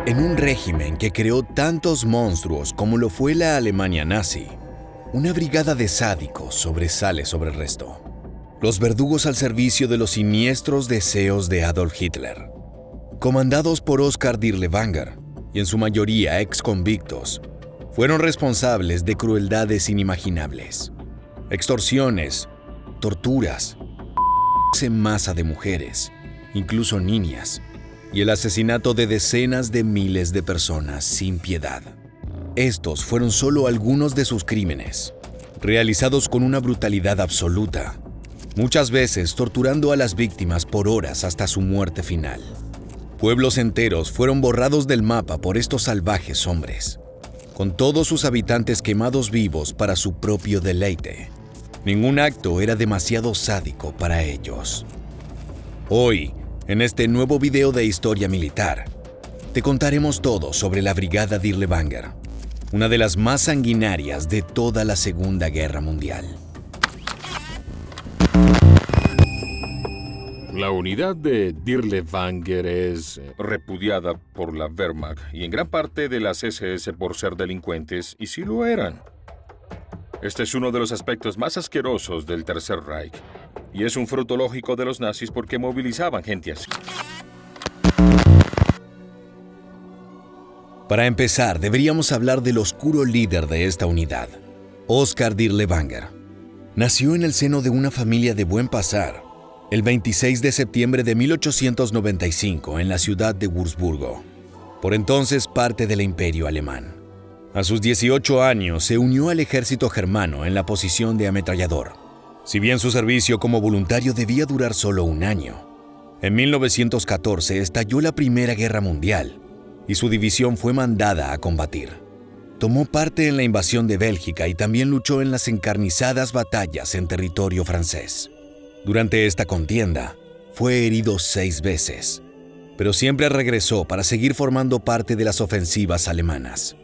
En un régimen que creó tantos monstruos como lo fue la Alemania nazi, una brigada de sádicos sobresale sobre el resto. Los verdugos al servicio de los siniestros deseos de Adolf Hitler. Comandados por Oskar Dirlewanger, y en su mayoría ex-convictos, fueron responsables de crueldades inimaginables. Extorsiones, torturas, en masa de mujeres, incluso niñas, y el asesinato de decenas de miles de personas sin piedad. Estos fueron solo algunos de sus crímenes, realizados con una brutalidad absoluta, muchas veces torturando a las víctimas por horas hasta su muerte final. Pueblos enteros fueron borrados del mapa por estos salvajes hombres, con todos sus habitantes quemados vivos para su propio deleite. Ningún acto era demasiado sádico para ellos. Hoy, en este nuevo video de historia militar, te contaremos todo sobre la Brigada Dirlewanger, una de las más sanguinarias de toda la Segunda Guerra Mundial. La unidad de Dirlewanger es repudiada por la Wehrmacht y en gran parte de las SS por ser delincuentes, y sí lo eran. Este es uno de los aspectos más asquerosos del Tercer Reich, y es un fruto lógico de los nazis porque movilizaban gente así. Para empezar, deberíamos hablar del oscuro líder de esta unidad, Oskar Dirlewanger. Nació en el seno de una familia de buen pasar, el 26 de septiembre de 1895 en la ciudad de Wurzburgo, por entonces parte del Imperio Alemán. A sus 18 años se unió al ejército germano en la posición de ametrallador. Si bien su servicio como voluntario debía durar solo un año, en 1914 estalló la Primera Guerra Mundial y su división fue mandada a combatir. Tomó parte en la invasión de Bélgica y también luchó en las encarnizadas batallas en territorio francés. Durante esta contienda, fue herido 6 veces, pero siempre regresó para seguir formando parte de las ofensivas alemanas.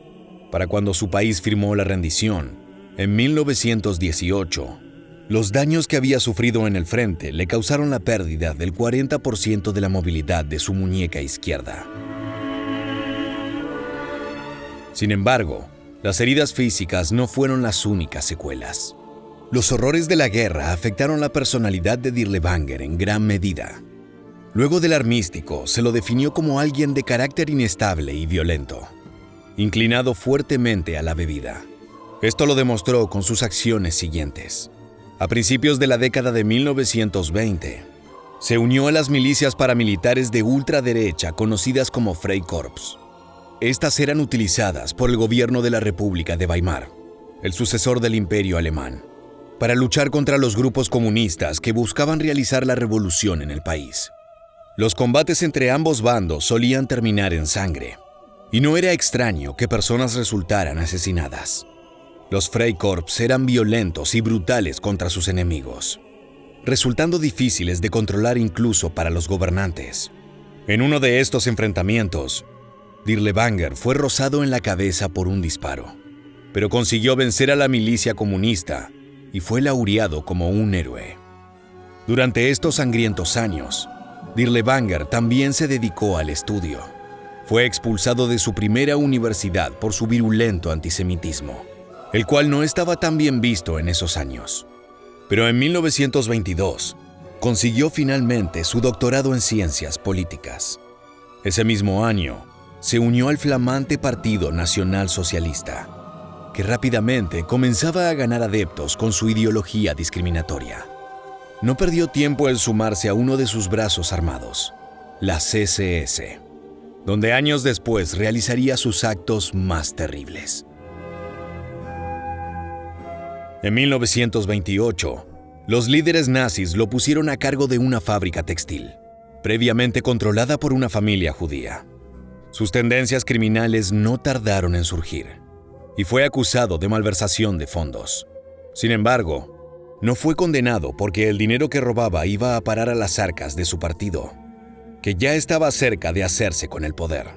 Para cuando su país firmó la rendición, en 1918, los daños que había sufrido en el frente le causaron la pérdida del 40% de la movilidad de su muñeca izquierda. Sin embargo, las heridas físicas no fueron las únicas secuelas. Los horrores de la guerra afectaron la personalidad de Dirlewanger en gran medida. Luego del armisticio, se lo definió como alguien de carácter inestable y violento, inclinado fuertemente a la bebida. Esto lo demostró con sus acciones siguientes. A principios de la década de 1920, se unió a las milicias paramilitares de ultraderecha conocidas como Freikorps. Estas eran utilizadas por el gobierno de la República de Weimar, el sucesor del Imperio Alemán, para luchar contra los grupos comunistas que buscaban realizar la revolución en el país. Los combates entre ambos bandos solían terminar en sangre, y no era extraño que personas resultaran asesinadas. Los Freikorps eran violentos y brutales contra sus enemigos, resultando difíciles de controlar incluso para los gobernantes. En uno de estos enfrentamientos, Dirlewanger fue rozado en la cabeza por un disparo, pero consiguió vencer a la milicia comunista y fue laureado como un héroe. Durante estos sangrientos años, Dirlewanger también se dedicó al estudio. Fue expulsado de su primera universidad por su virulento antisemitismo, el cual no estaba tan bien visto en esos años. Pero en 1922, consiguió finalmente su doctorado en ciencias políticas. Ese mismo año, se unió al flamante Partido Nacional Socialista, que rápidamente comenzaba a ganar adeptos con su ideología discriminatoria. No perdió tiempo en sumarse a uno de sus brazos armados, la CSS, donde años después realizaría sus actos más terribles. En 1928, los líderes nazis lo pusieron a cargo de una fábrica textil, previamente controlada por una familia judía. Sus tendencias criminales no tardaron en surgir, y fue acusado de malversación de fondos. Sin embargo, no fue condenado porque el dinero que robaba iba a parar a las arcas de su partido, que ya estaba cerca de hacerse con el poder.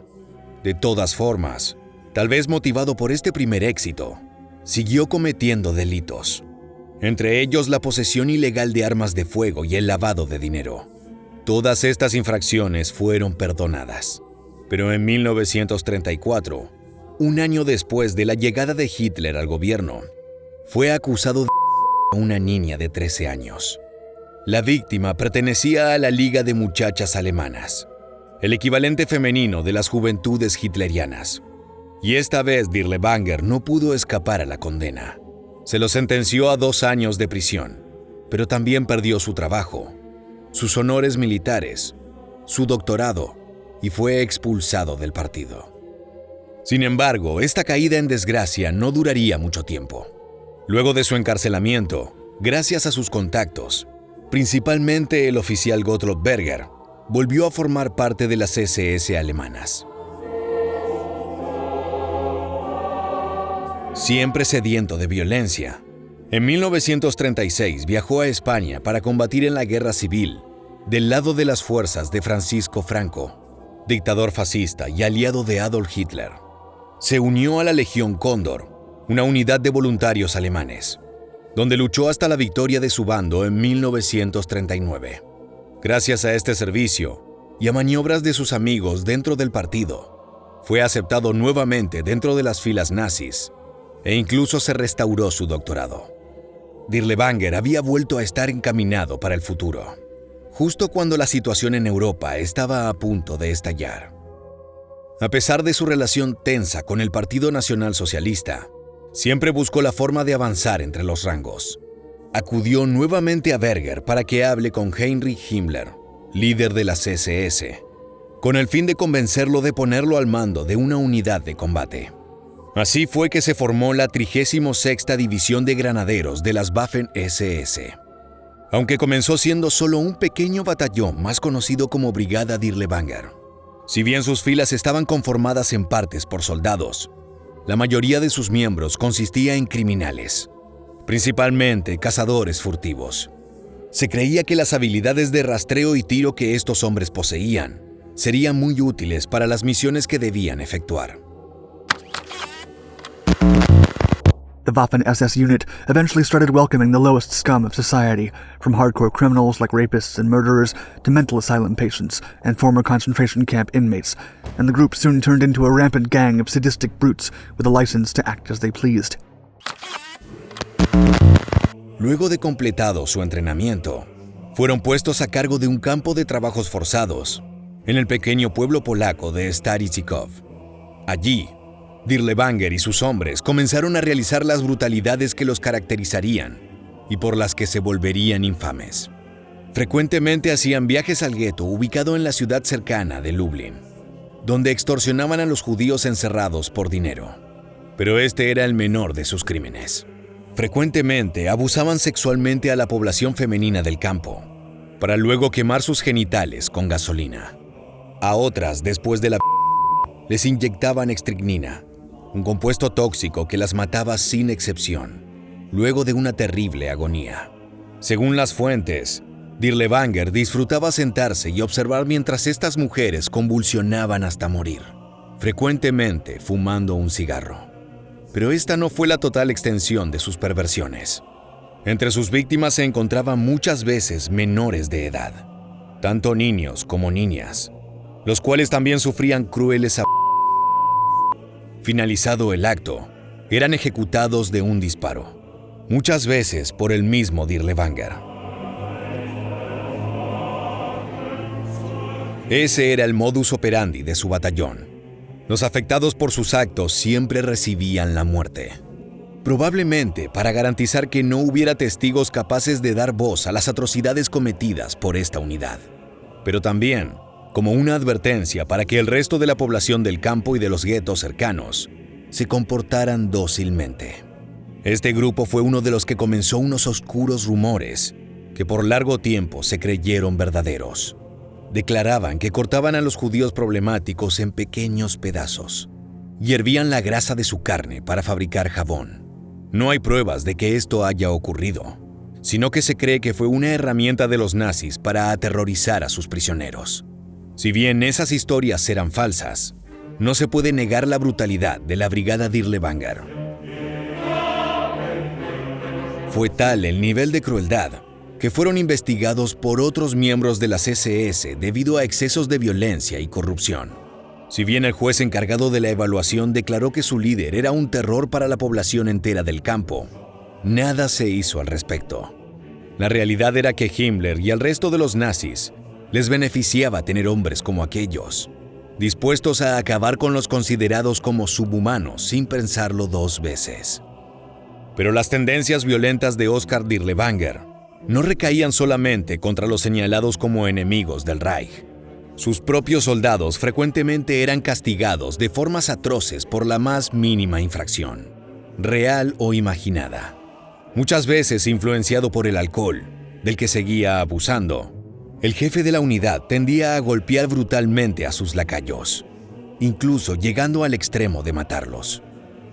De todas formas, tal vez motivado por este primer éxito, siguió cometiendo delitos, entre ellos la posesión ilegal de armas de fuego y el lavado de dinero. Todas estas infracciones fueron perdonadas, Pero en 1934, un año después de la llegada de Hitler al gobierno, fue acusado de a una niña de 13 años. La víctima pertenecía a la Liga de Muchachas Alemanas, el equivalente femenino de las juventudes hitlerianas. Y esta vez Dirlewanger no pudo escapar a la condena. Se lo sentenció a 2 años de prisión, pero también perdió su trabajo, sus honores militares, su doctorado y fue expulsado del partido. Sin embargo, esta caída en desgracia no duraría mucho tiempo. Luego de su encarcelamiento, gracias a sus contactos, principalmente el oficial Gottlob Berger, volvió a formar parte de las SS alemanas. Siempre sediento de violencia, en 1936 viajó a España para combatir en la guerra civil del lado de las fuerzas de Francisco Franco, dictador fascista y aliado de Adolf Hitler. Se unió a la Legión Cóndor, una unidad de voluntarios alemanes, donde luchó hasta la victoria de su bando en 1939. Gracias a este servicio y a maniobras de sus amigos dentro del partido, fue aceptado nuevamente dentro de las filas nazis e incluso se restauró su doctorado. Dirlewanger había vuelto a estar encaminado para el futuro, justo cuando la situación en Europa estaba a punto de estallar. A pesar de su relación tensa con el Partido Nacional Socialista, siempre buscó la forma de avanzar entre los rangos. Acudió nuevamente a Berger para que hable con Heinrich Himmler, líder de las SS, con el fin de convencerlo de ponerlo al mando de una unidad de combate. Así fue que se formó la 36ª División de Granaderos de las Waffen-SS. Aunque comenzó siendo solo un pequeño batallón más conocido como Brigada Dirlewanger. Si bien sus filas estaban conformadas en partes por soldados, la mayoría de sus miembros consistía en criminales, principalmente cazadores furtivos. Se creía que las habilidades de rastreo y tiro que estos hombres poseían serían muy útiles para las misiones que debían efectuar. The Waffen-SS unit eventually started welcoming the lowest scum of society, from hardcore criminals like rapists and murderers to mental asylum patients and former concentration camp inmates, and the group soon turned into a rampant gang of sadistic brutes with a license to act as they pleased. Luego de completado su entrenamiento, fueron puestos a cargo de un campo de trabajos forzados en el pequeño pueblo polaco de Stary Zykov. Allí, Dirlewanger y sus hombres comenzaron a realizar las brutalidades que los caracterizarían y por las que se volverían infames. Frecuentemente hacían viajes al gueto ubicado en la ciudad cercana de Lublin, donde extorsionaban a los judíos encerrados por dinero. Pero este era el menor de sus crímenes. Frecuentemente abusaban sexualmente a la población femenina del campo, para luego quemar sus genitales con gasolina. A otras, después de la les inyectaban estricnina, un compuesto tóxico que las mataba sin excepción, luego de una terrible agonía. Según las fuentes, Dirlewanger disfrutaba sentarse y observar mientras estas mujeres convulsionaban hasta morir, frecuentemente fumando un cigarro. Pero esta no fue la total extensión de sus perversiones. Entre sus víctimas se encontraban muchas veces menores de edad, tanto niños como niñas, los cuales también sufrían crueles abusos. Finalizado el acto, eran ejecutados de un disparo, muchas veces por el mismo Dirlewanger. Ese era el modus operandi de su batallón. Los afectados por sus actos siempre recibían la muerte. Probablemente para garantizar que no hubiera testigos capaces de dar voz a las atrocidades cometidas por esta unidad. Pero también como una advertencia para que el resto de la población del campo y de los guetos cercanos se comportaran dócilmente. Este grupo fue uno de los que comenzó unos oscuros rumores que por largo tiempo se creyeron verdaderos. Declaraban que cortaban a los judíos problemáticos en pequeños pedazos y hervían la grasa de su carne para fabricar jabón. No hay pruebas de que esto haya ocurrido, sino que se cree que fue una herramienta de los nazis para aterrorizar a sus prisioneros. Si bien esas historias eran falsas, no se puede negar la brutalidad de la Brigada Dirlewanger. Fue tal el nivel de crueldad que fueron investigados por otros miembros de las SS debido a excesos de violencia y corrupción. Si bien el juez encargado de la evaluación declaró que su líder era un terror para la población entera del campo, nada se hizo al respecto. La realidad era que Himmler y al resto de los nazis les beneficiaba tener hombres como aquellos, dispuestos a acabar con los considerados como subhumanos sin pensarlo dos veces. Pero las tendencias violentas de Oskar Dirlewanger no recaían solamente contra los señalados como enemigos del Reich. Sus propios soldados frecuentemente eran castigados de formas atroces por la más mínima infracción, real o imaginada. Muchas veces influenciado por el alcohol, del que seguía abusando, el jefe de la unidad tendía a golpear brutalmente a sus lacayos, incluso llegando al extremo de matarlos.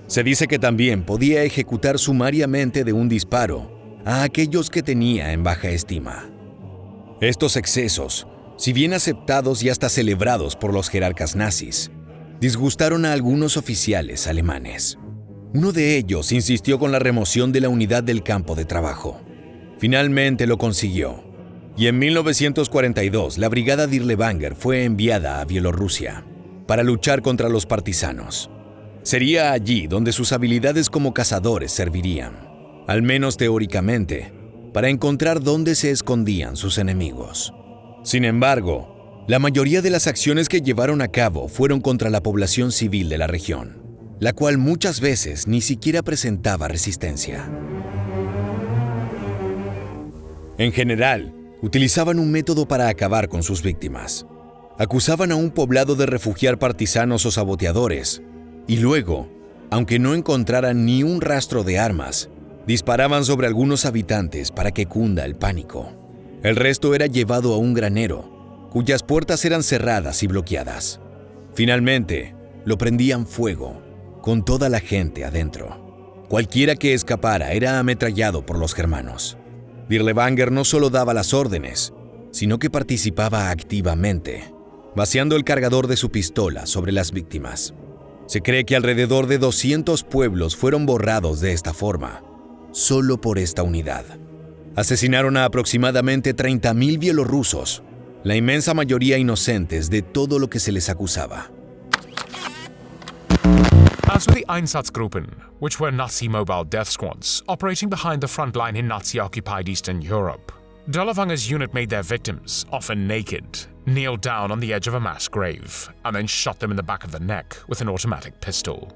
Se dice que también podía ejecutar sumariamente de un disparo a aquellos que tenía en baja estima. Estos excesos, si bien aceptados y hasta celebrados por los jerarcas nazis, disgustaron a algunos oficiales alemanes. Uno de ellos insistió con la remoción de la unidad del campo de trabajo. Finalmente lo consiguió, y en 1942 la brigada Dirlewanger fue enviada a Bielorrusia para luchar contra los partisanos. Sería allí donde sus habilidades como cazadores servirían, al menos teóricamente, para encontrar dónde se escondían sus enemigos. Sin embargo, la mayoría de las acciones que llevaron a cabo fueron contra la población civil de la región, la cual muchas veces ni siquiera presentaba resistencia. En general, utilizaban un método para acabar con sus víctimas. Acusaban a un poblado de refugiar partisanos o saboteadores, y luego, aunque no encontraran ni un rastro de armas, disparaban sobre algunos habitantes para que cunda el pánico. El resto era llevado a un granero, cuyas puertas eran cerradas y bloqueadas. Finalmente, lo prendían fuego, con toda la gente adentro. Cualquiera que escapara era ametrallado por los germanos. Dirlewanger no solo daba las órdenes, sino que participaba activamente, vaciando el cargador de su pistola sobre las víctimas. Se cree que alrededor de 200 pueblos fueron borrados de esta forma, solo por esta unidad. Asesinaron a aproximadamente 30.000 bielorrusos, la inmensa mayoría inocentes de todo lo que se les acusaba. As for the Einsatzgruppen, which were Nazi mobile death squads operating behind the front line in Nazi-occupied Eastern Europe, Dirlewanger's unit made their victims, often naked, kneel down on the edge of a mass grave, and then shot them in the back of the neck with an automatic pistol.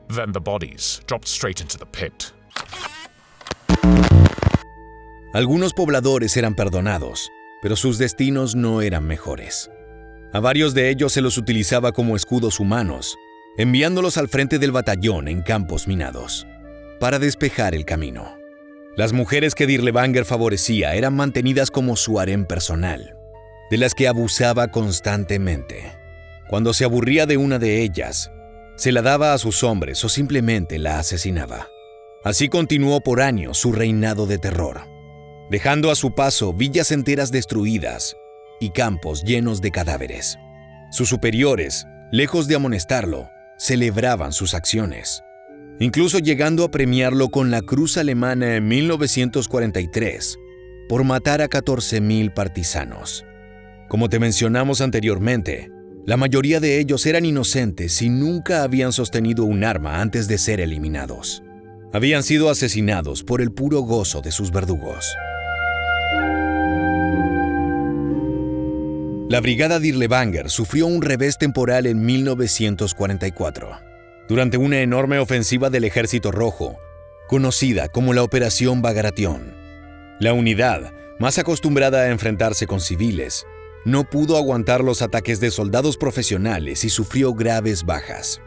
Then the bodies dropped straight into the pit. Algunos pobladores eran perdonados, pero sus destinos no eran mejores. A varios de ellos se los utilizaba como escudos humanos, enviándolos al frente del batallón en campos minados, para despejar el camino. Las mujeres que Dirlewanger favorecía eran mantenidas como su harem personal, de las que abusaba constantemente. Cuando se aburría de una de ellas, se la daba a sus hombres o simplemente la asesinaba. Así continuó por años su reinado de terror, dejando a su paso villas enteras destruidas y campos llenos de cadáveres. Sus superiores, lejos de amonestarlo, celebraban sus acciones, incluso llegando a premiarlo con la Cruz Alemana en 1943 por matar a 14.000 partisanos. Como te mencionamos anteriormente, la mayoría de ellos eran inocentes y nunca habían sostenido un arma antes de ser eliminados. Habían sido asesinados por el puro gozo de sus verdugos. La brigada Dirlewanger sufrió un revés temporal en 1944, durante una enorme ofensiva del Ejército Rojo, conocida como la Operación Bagration. La unidad, más acostumbrada a enfrentarse con civiles, no pudo aguantar los ataques de soldados profesionales y sufrió graves bajas.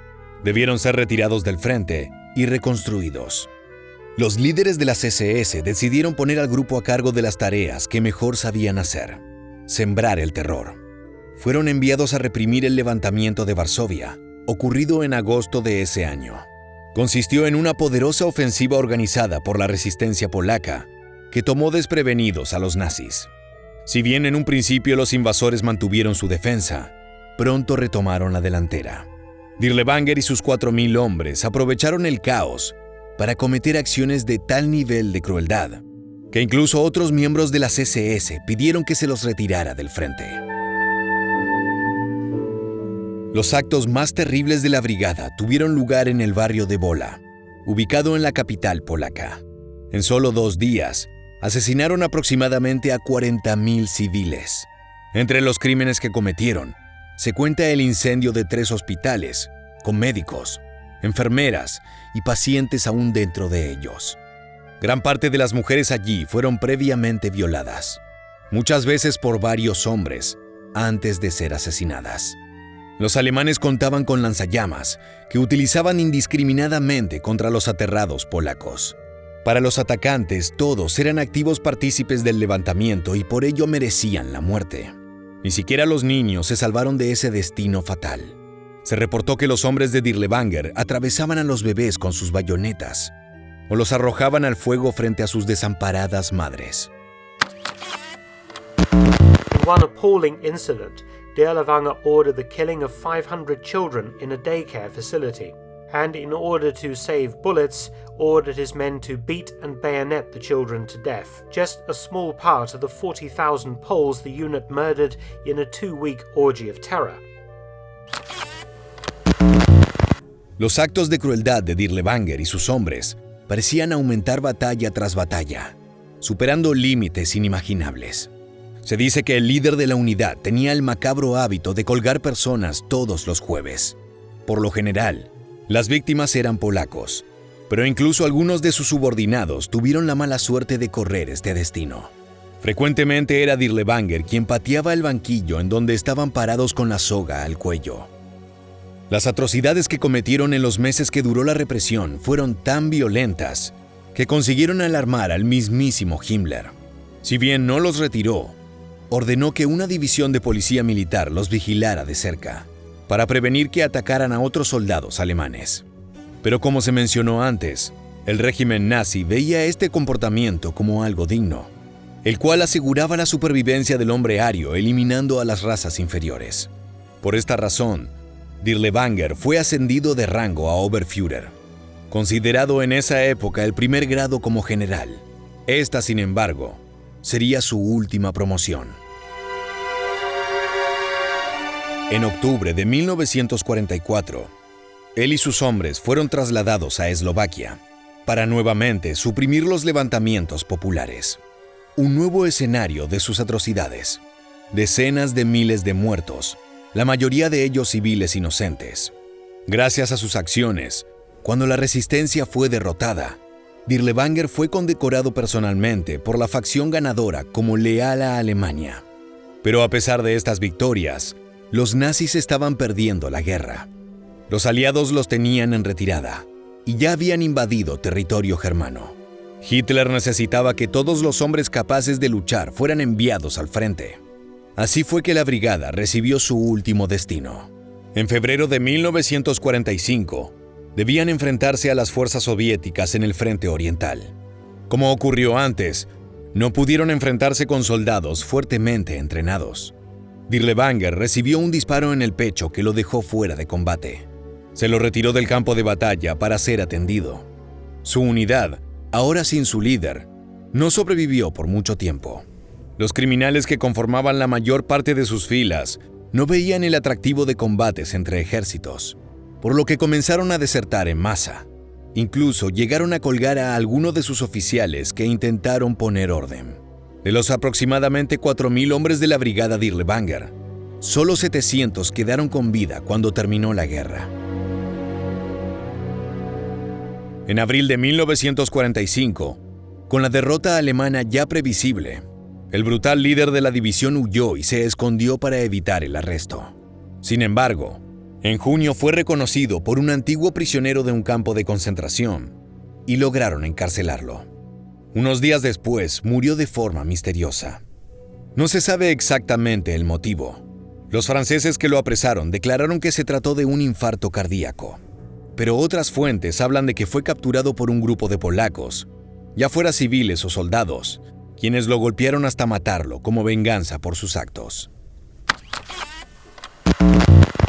Debieron ser retirados del frente y reconstruidos. Los líderes de las SS decidieron poner al grupo a cargo de las tareas que mejor sabían hacer: sembrar el terror. Fueron enviados a reprimir el levantamiento de Varsovia, ocurrido en agosto de ese año. Consistió en una poderosa ofensiva organizada por la resistencia polaca, que tomó desprevenidos a los nazis. Si bien en un principio los invasores mantuvieron su defensa, pronto retomaron la delantera. Dirlewanger y sus 4.000 hombres aprovecharon el caos para cometer acciones de tal nivel de crueldad que incluso otros miembros de las SS pidieron que se los retirara del frente. Los actos más terribles de la brigada tuvieron lugar en el barrio de Wola, ubicado en la capital polaca. En solo 2 días, asesinaron aproximadamente a 40,000 civiles. Entre los crímenes que cometieron, se cuenta el incendio de 3 hospitales, con médicos, enfermeras y pacientes aún dentro de ellos. Gran parte de las mujeres allí fueron previamente violadas, muchas veces por varios hombres, antes de ser asesinadas. Los alemanes contaban con lanzallamas que utilizaban indiscriminadamente contra los aterrados polacos. Para los atacantes, todos eran activos partícipes del levantamiento y por ello merecían la muerte. Ni siquiera los niños se salvaron de ese destino fatal. Se reportó que los hombres de Dirlewanger atravesaban a los bebés con sus bayonetas o los arrojaban al fuego frente a sus desamparadas madres. In one appalling incident, Dirlewanger ordered the killing of 500 children in a daycare facility, and in order to save bullets, ordered his men to beat and bayonet the children to death, just a small part of the 40,000 Poles the unit murdered in a 2-week orgy of terror. Los actos de crueldad de Dirlewanger y sus hombres parecían aumentar batalla tras batalla, superando límites inimaginables. Se dice que el líder de la unidad tenía el macabro hábito de colgar personas todos los jueves. Por lo general, las víctimas eran polacos, pero incluso algunos de sus subordinados tuvieron la mala suerte de correr este destino. Frecuentemente era Dirlewanger quien pateaba el banquillo en donde estaban parados con la soga al cuello. Las atrocidades que cometieron en los meses que duró la represión fueron tan violentas que consiguieron alarmar al mismísimo Himmler. Si bien no los retiró, ordenó que una división de policía militar los vigilara de cerca, para prevenir que atacaran a otros soldados alemanes. Pero como se mencionó antes, el régimen nazi veía este comportamiento como algo digno, el cual aseguraba la supervivencia del hombre ario eliminando a las razas inferiores. Por esta razón, Dirlewanger fue ascendido de rango a Oberführer, considerado en esa época el primer grado como general. Esta, sin embargo, sería su última promoción. En octubre de 1944, él y sus hombres fueron trasladados a Eslovaquia para nuevamente suprimir los levantamientos populares. Un nuevo escenario de sus atrocidades. Decenas de miles de muertos, la mayoría de ellos civiles inocentes. Gracias a sus acciones, cuando la resistencia fue derrotada, Dirlewanger fue condecorado personalmente por la facción ganadora como leal a Alemania. Pero a pesar de estas victorias, los nazis estaban perdiendo la guerra. Los aliados los tenían en retirada y ya habían invadido territorio germano. Hitler necesitaba que todos los hombres capaces de luchar fueran enviados al frente. Así fue que la brigada recibió su último destino. En febrero de 1945, debían enfrentarse a las fuerzas soviéticas en el frente oriental. Como ocurrió antes, no pudieron enfrentarse con soldados fuertemente entrenados. Dirlewanger recibió un disparo en el pecho que lo dejó fuera de combate. Se lo retiró del campo de batalla para ser atendido. Su unidad, ahora sin su líder, no sobrevivió por mucho tiempo. Los criminales que conformaban la mayor parte de sus filas no veían el atractivo de combates entre ejércitos, por lo que comenzaron a desertar en masa. Incluso llegaron a colgar a alguno de sus oficiales que intentaron poner orden. De los aproximadamente 4,000 hombres de la brigada Dirlewanger, solo 700 quedaron con vida cuando terminó la guerra. En abril de 1945, con la derrota alemana ya previsible, el brutal líder de la división huyó y se escondió para evitar el arresto. Sin embargo, en junio fue reconocido por un antiguo prisionero de un campo de concentración y lograron encarcelarlo. Unos días después, murió de forma misteriosa. No se sabe exactamente el motivo. Los franceses que lo apresaron declararon que se trató de un infarto cardíaco, pero otras fuentes hablan de que fue capturado por un grupo de polacos, ya fuera civiles o soldados, quienes lo golpearon hasta matarlo como venganza por sus actos.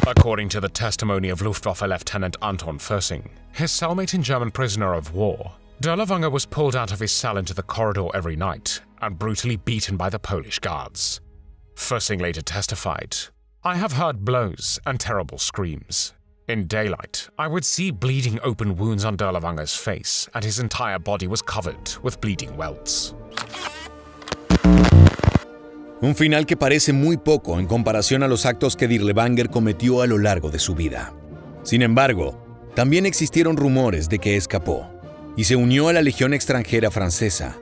According to the testimony of Luftwaffe Lieutenant Anton Fössing, his cellmate and German prisoner of war, Dirlewanger was pulled out of his cell into the corridor every night and brutally beaten by the Polish guards. Fössing later testified, I have heard blows and terrible screams. In daylight, I would see bleeding open wounds on Dirlevanger's face, and his entire body was covered with bleeding welts. Un final que parece muy poco en comparación a los actos que Dirlevanger cometió a lo largo de su vida. Sin embargo, también existieron rumores de que escapó y se unió a la Legión extranjera francesa,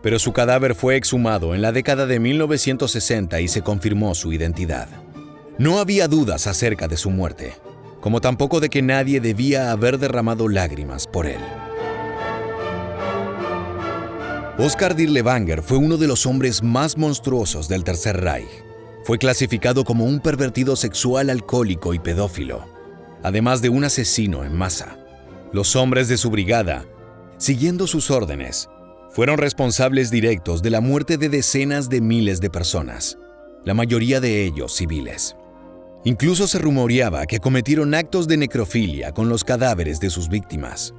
pero su cadáver fue exhumado en la década de 1960 y se confirmó su identidad. No había dudas acerca de su muerte, como tampoco de que nadie debía haber derramado lágrimas por él. Oskar Dirlevanger fue uno de los hombres más monstruosos del Tercer Reich. Fue clasificado como un pervertido sexual, alcohólico y pedófilo, además de un asesino en masa. Los hombres de su brigada, siguiendo sus órdenes, fueron responsables directos de la muerte de decenas de miles de personas, la mayoría de ellos civiles. Incluso se rumoreaba que cometieron actos de necrofilia con los cadáveres de sus víctimas,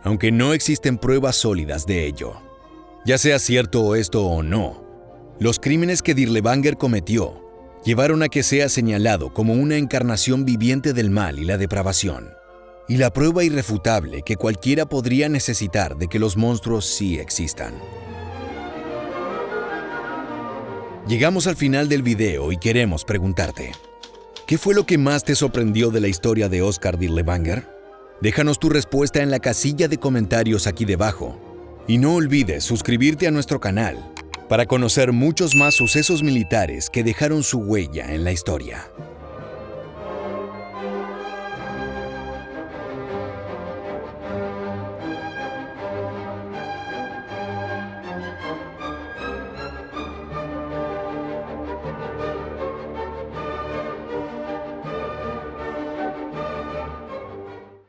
aunque no existen pruebas sólidas de ello. Ya sea cierto esto o no, los crímenes que Dirlevanger cometió llevaron a que sea señalado como una encarnación viviente del mal y la depravación, y la prueba irrefutable que cualquiera podría necesitar de que los monstruos sí existan. Llegamos al final del video y queremos preguntarte, ¿qué fue lo que más te sorprendió de la historia de Oskar Dirlevanger? Déjanos tu respuesta en la casilla de comentarios aquí debajo. Y no olvides suscribirte a nuestro canal para conocer muchos más sucesos militares que dejaron su huella en la historia.